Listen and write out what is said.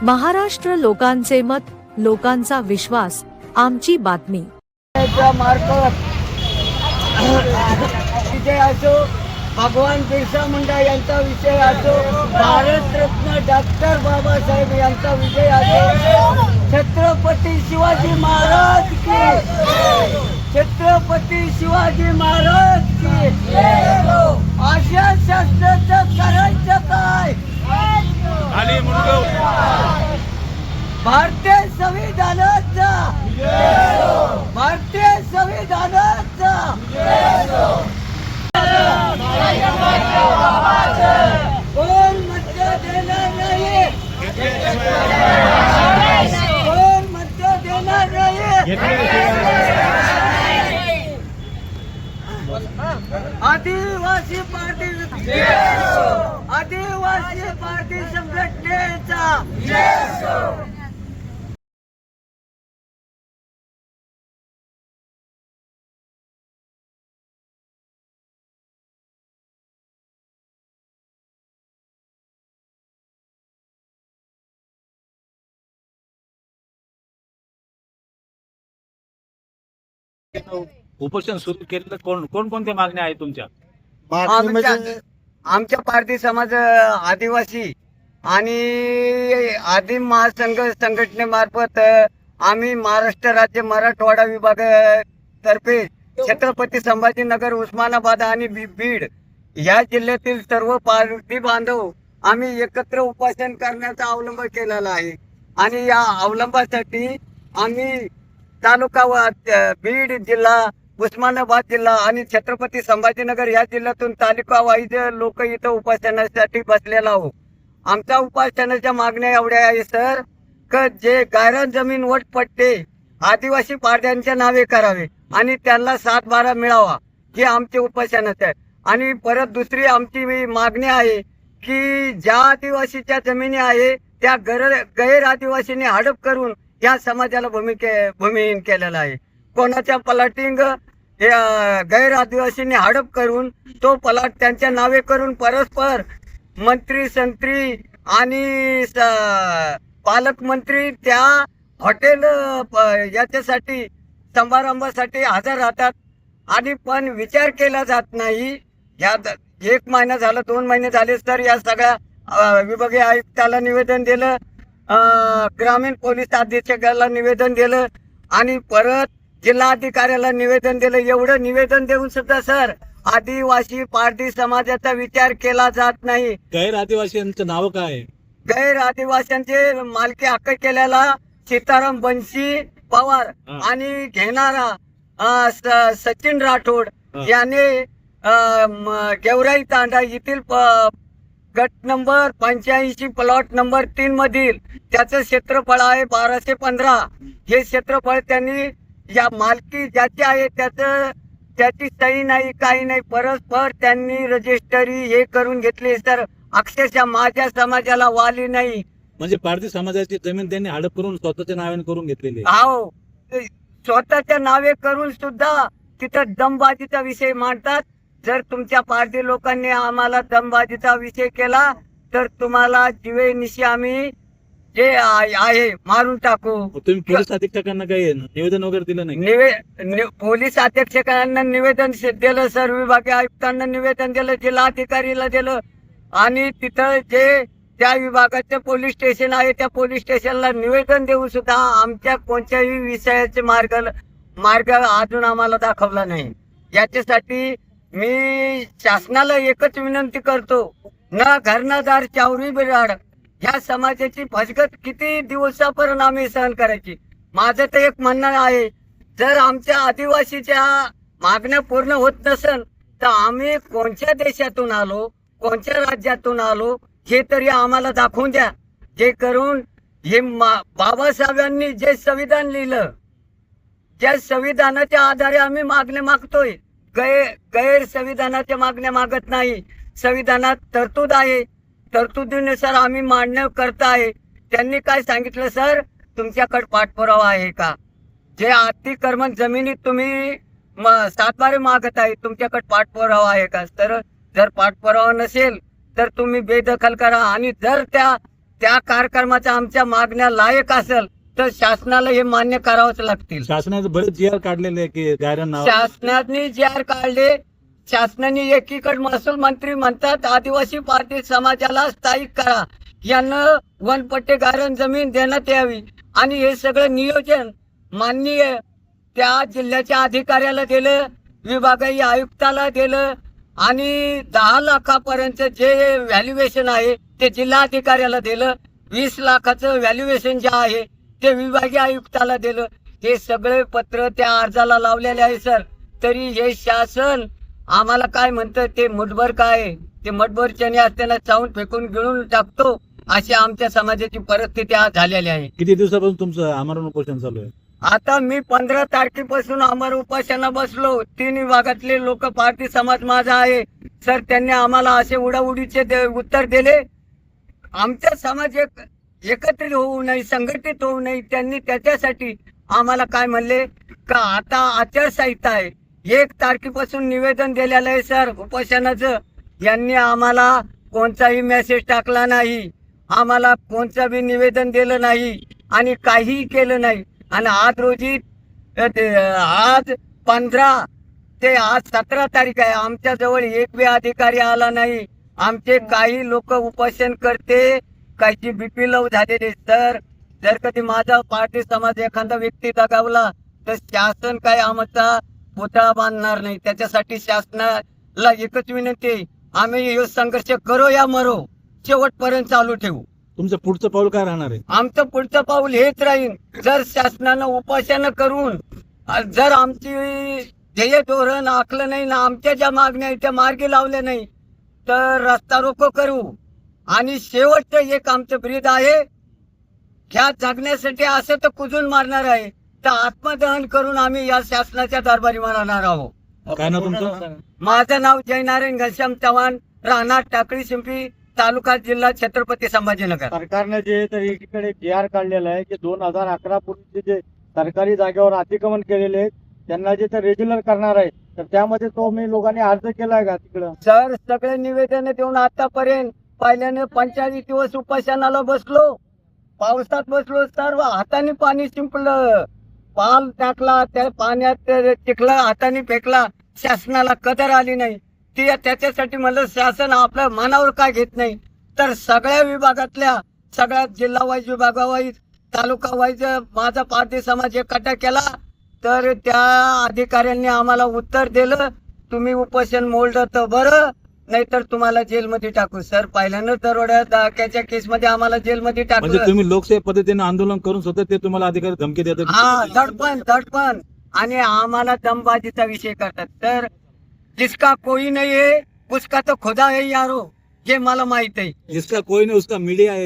महाराष्ट्र लोकांचे मत, लोकांचा विश्वास, आमची बातमी. मार्फत विषय असो, भगवान बिरसा मुंडा यांचा विषय असो, भारतरत्न डॉक्टर बाबासाहेब यांचा विषय असो, छत्रपती शिवाजी महाराज की, छत्रपती शिवाजी महाराज की. अशा शास्त्राचं करायचं काय? भारतीय संविधानाचा, भारतीय संविधानाचा कोण मत देणार नाही, कोण मत देणार नाही. आदिवासी पार्टी, आदिवासी पार्टी संघटनेचा उपोषण सुरू केलेलं कोणत्या मागण्या आहेत तुमच्या? आमच्या पारधी समाज, आदिवासी आणि आदिम महासंघ संघटनेमार्फत आम्ही महाराष्ट्र राज्य मराठवाडा विभागातर्फे छत्रपती संभाजीनगर, उस्मानाबाद आणि बीड या जिल्ह्यातील सर्व पारधी बांधव आम्ही एकत्र उपोषण करण्याचा अवलंब केलेला आहे. आणि या अवलंबासाठी आम्ही तालुका बीड जिल्हा, उस्मानाबाद जिल्हा आणि छत्रपती संभाजीनगर या जिल्ह्यातून तालुका वाईज लोक इथं उपोषणासाठी बसलेला आहोत. आमच्या उपोषणाच्या मागण्या एवढ्या आहे सर, की जे गायरान जमीन वटपट्टे आदिवासी पारध्यांच्या नावे करावे आणि त्यांना 7/12 मिळावा, हे आमचे उपोषणाचे आहे. आणि परत दुसरी आमची मागणी आहे की ज्या आदिवासीच्या जमिनी आहे त्या गैर आदिवासीने हडप करून या समाजाला भूमिहीन केलेला आहे. कोणाच्या प्लॉटिंग गैर आदिवासींनी हडप करून तो प्लॉट त्यांच्या नावे करून परस्पर मंत्री, संत्री आणि पालकमंत्री त्या हॉटेल याच्यासाठी समारंभासाठी हजर राहतात. आणि पण विचार केला जात नाही. या 1 महिना झाला, 2 महिने झाले तर या सगळ्या विभागीय आयुक्ताला निवेदन दिलं, ग्रामीण पोलीस अधीक्षकाला निवेदन दिलं आणि परत जिल्हाधिकाऱ्याला निवेदन दिलं. एवढं निवेदन देऊन सुद्धा सर आदिवासी पारधी समाजाचा विचार केला जात नाही. गैर आदिवासींचं नाव काय? गैर आदिवासींचे मालकी हक्क केलेला सीताराम बंशी पवार आणि घेणारा सचिन राठोड याने गेवराई तांडा येथील गट नंबर 85 प्लॉट नंबर 3 मधील त्याचं क्षेत्रफळ आहे 1215. हे क्षेत्रफळ त्यांनी या मालकी ज्याची आहे त्याची सही नाही, काही नाही, परस्पर त्यांनी रजिस्टरी हे करून घेतली. तर अक्षरशः माझ्या समाजाला वाली नाही. म्हणजे पारधी समाजाची जमीन त्यांनी हडप करून स्वतःच्या नावाने करून घेतलेली. हो, स्वतःच्या नावे करून सुद्धा तिथं दमबाजीचा विषय मांडतात. जर तुमच्या पारधी लोकांनी आम्हाला दमबाजीचा विषय केला तर तुम्हाला जीवेनिशी आम्ही जे आहे मारून टाकू. तुम्ही पोलीस अधीक्षकांना काही निवेदन वगैरे दिलं नाही? पोलीस अधीक्षकांना निवेदन दिलं, सर विभागीय आयुक्तांना निवेदन दिलं, जिल्हाधिकारीला दिलं आणि तिथं जे त्या विभागाचे पोलीस स्टेशन आहे त्या पोलीस स्टेशनला निवेदन देऊन सुद्धा आमच्या कोणत्याही विषयाचे मार्ग अजून आम्हाला दाखवला नाही. याच्यासाठी मी शासनाला एकच विनंती करतो, न घरनादार चावरी बिराड ह्या समाजाची फसगत किती दिवसापर्यंत आम्ही सहन करायची. माझं तर एक म्हणणं आहे, जर आमच्या आदिवासीच्या मागण्या पूर्ण होत नसेल तर आम्ही कोणत्या देशातून आलो, कोणत्या राज्यातून आलो हे तरी आम्हाला दाखवून द्या. जे करून हे बाबासाहेबांनी जे संविधान लिहिलं, त्या संविधानाच्या आधारे आम्ही मागण्या मागतोय. गैर संविधानाच्या मागण्या मागत नाही. संविधानात तरतूद आहे, तरतुदीनुसार आम्ही मान्य करत आहे. त्यांनी काय सांगितलं सर, तुमच्याकडे पाठपुरावा आहे का? जे अतिक्रमण जमिनीत तुम्ही 7/12 मागत आहे, तुमच्याकडे पाठपुरावा आहे का? तर जर पाठपुरावा नसेल तर तुम्ही बेदखल करा. आणि जर त्या कार्यक्रमाच्या आमच्या मागण्या लायक असेल तर शासनाला हे मान्य करावंच लागतील. शासनाचे बरेच जी आर काढलेले आहे की गायरान नाव शासनाने जे आर काढले, शासनाने एकीकडे महसूल मंत्री म्हणतात आदिवासी पार्टी समाजाला स्थायिक करा, यांना वनपट्टे गायरान जमीन देण्यात यावी आणि हे सगळं नियोजन माननीय त्या जिल्ह्याच्या अधिकाऱ्याला दिलं, विभागीय आयुक्ताला दिलं आणि 10 लाखापर्यंत जे व्हॅल्युएशन आहे ते जिल्हाधिकाऱ्याला दिलं, 20 लाखाचं व्हॅल्युएशन जे आहे ते विभागीय आयुक्ताला दिलं. हे सगळे पत्र त्या अर्जाला लावलेले आहे सर. तरी हे शासन आम्हाला काय म्हणतं ते मुठभर काय, ते मुठभर चणे असताना चावून फेकून गिळून टाकतो, अशी आमच्या समाजाची परिस्थिती आज झालेली आहे. किती दिवसापासून तुमचं आमरण उपोषण चालू आहे? आता मी 15 तारखेपासून अमर उपासना बसलो. 3 विभागातले लोक पार्टी समाज माझा आहे सर. त्यांनी आम्हाला असे उडाउडीचे उत्तर दिले. आमचा समाज एकत्रित होऊ नये, संघटित होऊ नये. त्यांनी त्याच्यासाठी आम्हाला काय म्हणले का आता आचारसंहिता आहे, 1 तारखेपासून निवेदन दिलेलं आहे सर उपोषणाचं. यांनी आम्हाला कोणताही मेसेज टाकला नाही, आम्हाला कोणतं बी निवेदन दिलं नाही आणि काहीही केलं नाही. आणि आज रोजी आज 15 ते आज 17 तारीख आहे, आमच्या जवळ एक बी अधिकारी आला नाही. आमचे काही लोक उपोषण करते, काही बीपी लो झालेले सर. जर कधी माझा पार्टी समाज एखादा व्यक्ती दगावला तर शासन काय आमचा पुतळा बांधणार नाही. त्याच्यासाठी शासनाला एकच विनंती आहे, आम्ही हे संघर्ष करो या मरो, शेवटपर्यंत चालू ठेवू. तुमचं पुढचं पाऊल काय राहणार आहे? आमचं पुढचं पाऊल हेच राहील, जर शासनानं उपोषण करून जर आमची ध्येय धोरण आखलं नाही ना, आमच्या ज्या मागण्या आहेत त्या मार्गी लावल्या नाही तर रस्ता रोको करू. आणि शेवटचं एक आमचं ब्रीद आहे, ह्या जगण्यासाठी असं तर कुजून मारणार आहे तर आत्मदहन करून आम्ही या शासनाच्या दरबारी मारणार आहोत. काय नाव तुमचं? माझं नाव जयनारायण घनश्याम चव्हाण, राहणार टाकळी शिंपी, तालुका जिल्हा छत्रपती संभाजीनगर. सरकारने जे तर एकीकडे जी.आर. काढलेला आहे की 2011 पूर्वीचे जे सरकारी जागेवर अतिक्रमण केलेले आहेत त्यांना जे तर रेग्युलर करणार आहे, तर त्यामध्ये तो मी लोकांनी अर्ज केलाय का तिकडं? सर सगळे निवेदन देऊन आतापर्यंत पहिल्याने 45 दिवस उपोषणाला बसलो, पावसात बसलो, सर्व हाताने पाणी शिंपलं, पाल टाकला, त्या पाण्यात चिखला हाताने फेकला, शासनाला कदर आली नाही. त्याच्यासाठी म्हणलं शासन आपल्या मनावर काय घेत नाही. तर सगळ्या विभागातल्या सगळ्या जिल्हा वाईज, विभागावाईज, तालुका वाईज माझा पार्टी समाज एकट्ठा केला. तर त्या अधिकाऱ्यांनी आम्हाला उत्तर दिलं, तुम्ही उपोषण मोडलं तर बरं, नाहीतर तुम्हाला जेलमध्ये टाकू. सर पहिल्यानं दरोड्या डाक्याच्या केसमध्ये आम्हाला जेलमध्ये म्हणजे टाकलं. तुम्ही लोकशाही पद्धतीने आंदोलन करून स्वतः ते तुम्हाला अधिकारी धमकी देतात? हा, दडपण आणि आम्हाला दमबाजीचा विषय करतात. तर जिसका कोई नहीं है उसका तो खुदा है यारो, हे मला माहित आहे. जिसका कोई नहीं उसका मीडिया है.